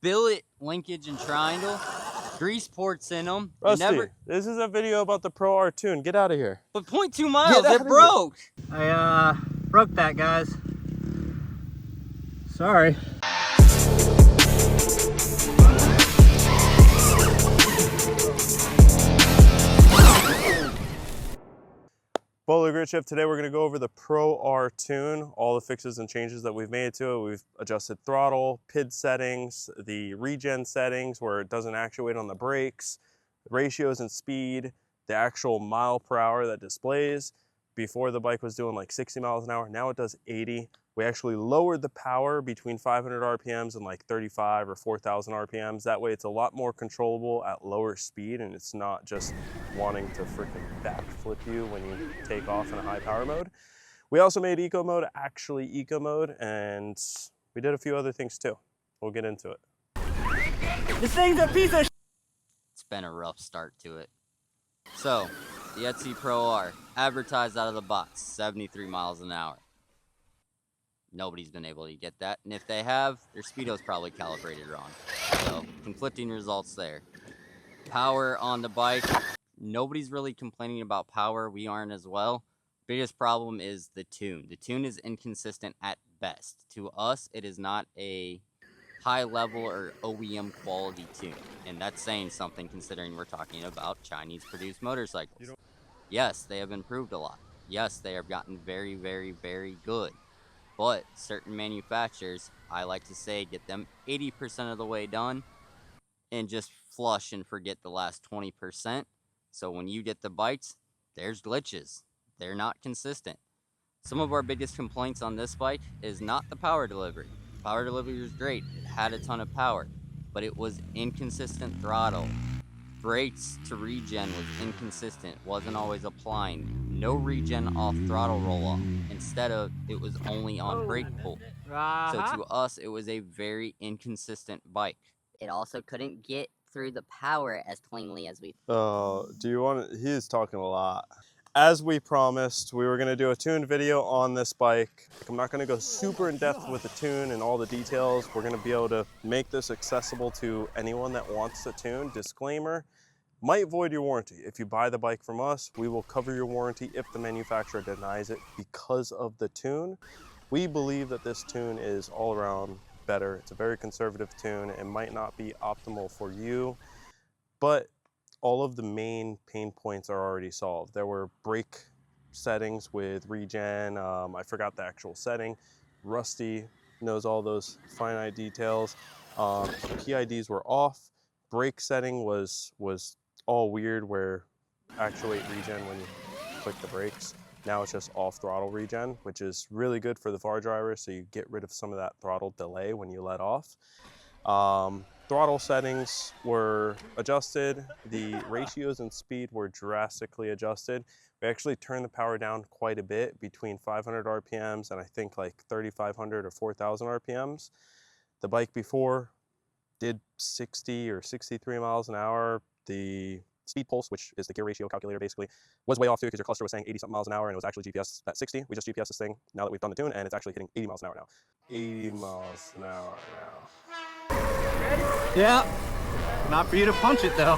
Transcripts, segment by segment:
billet linkage and triangle, grease ports in them. Rusty, this is a video about the ProR tune. Get out of here. But 0.2 miles, it broke. I broke that, guys. Sorry. Bowler GritShift. Today we're going to go over the ProR tune, all the fixes and changes that we've made to it. We've adjusted throttle, PID settings, the regen settings where it doesn't actuate on the brakes, ratios and speed, the actual mile per hour that displays. Before the bike was doing like 60 miles an hour, now it does 80. We actually lowered the power between 500 RPMs and like 35 or 4,000 RPMs. That way it's a lot more controllable at lower speed and it's not just wanting to freaking backflip you when you take off in a high power mode. We also made eco mode actually eco mode, and we did a few other things too. We'll get into it. This thing's a piece of It's been a rough start to it. So, the Etsy ProR, advertised out of the box, 73 miles an hour. Nobody's been able to get that, and if they have, their speedo's probably calibrated wrong. So, conflicting results there. Power on the bike, nobody's really complaining about power. We aren't as well. Biggest problem is the tune. The tune is inconsistent at best. To us, it is not a high level or OEM quality tune, and that's saying something considering we're talking about Chinese produced motorcycles. Yes, they have improved a lot. Yes, they have gotten very, very, very good. But certain manufacturers, I like to say, get them 80% of the way done and just flush and forget the last 20%. So when you get the bikes, there's glitches. They're not consistent. Some of our biggest complaints on this bike is not the power delivery. Power delivery was great. It had a ton of power, but it was inconsistent throttle. Brakes to regen was inconsistent, wasn't always applying. No regen off throttle roll-off. Instead of, it was only on brake pull. So to us, it was a very inconsistent bike. It also couldn't get through the power as cleanly as we. Oh, do you want to? He is talking a lot. As we promised, we were going to do a tuned video on this bike. I'm not going to go super in depth with the tune and all the details. We're going to be able to make this accessible to anyone that wants a tune. Disclaimer, might void your warranty. If you buy the bike from us, we will cover your warranty if the manufacturer denies it because of the tune. We believe that this tune is all around better. It's a very conservative tune. It might not be optimal for you, but all of the main pain points are already solved. There were brake settings with regen. I forgot the actual setting. Rusty knows all those finite details. PIDs were off. Brake setting was all weird where actuate regen when you click the brakes. Now it's just off throttle regen, which is really good for the FarDriver, so you get rid of some of that throttle delay when you let off. Throttle settings were adjusted. The ratios and speed were drastically adjusted. We actually turned the power down quite a bit between 500 RPMs and I think like 3,500 or 4,000 RPMs. The bike before did 60 or 63 miles an hour. The speed pulse, which is the gear ratio calculator basically, was way off too because your cluster was saying 80 something miles an hour and it was actually GPS at 60. We just GPS this thing now that we've done the tune and it's actually hitting 80 miles an hour now. 80 miles an hour now. Yeah, not for you to punch it though.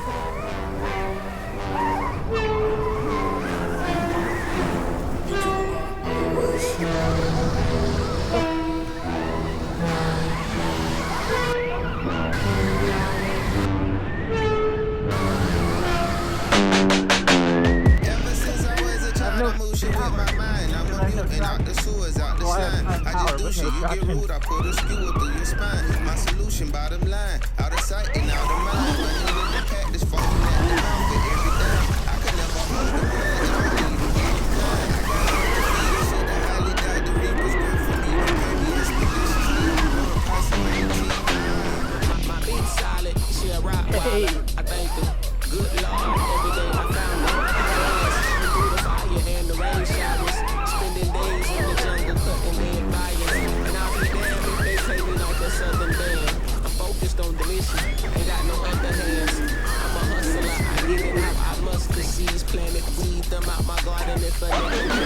You get rude, I put a skewer through your spine. My solution, bottom line, out of sight and out of mind. Running with the pack, this falling at the mouth at every dime. I could never hold the line, and I don't even get it done. I got the shit that highly doubt the reapers good for me. Maybe it's my beat solid, she a rock baller. I thank the good Lord every day I found her. Through the fire and the rain showers, spending days in the jungle cutting lead fires. And I'll be damned if they take me off the southern band. I'm focused on the mission, ain't got no other hands. I'm a hustler, I get it how I must. The seeds planted, weed them out my garden if a nigga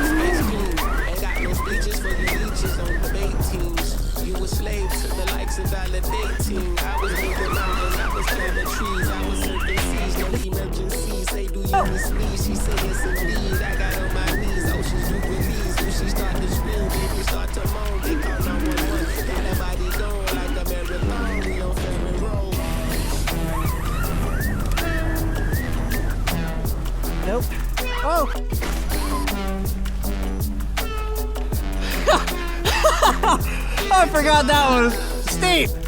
space clean, ain't got no speeches for the leeches on debate teams. You was slave to the likes of validating. I was moving mountains, I was climbing trees, I was surfing seas, no emergency. Say, do you miss me? She said, yes indeed. I got on my knees, oceans do release. When she start to scream, baby start to moan. They call 911. Got her body going like a marathon. We on Ferry Road. Nope. Oh! I forgot that was steep!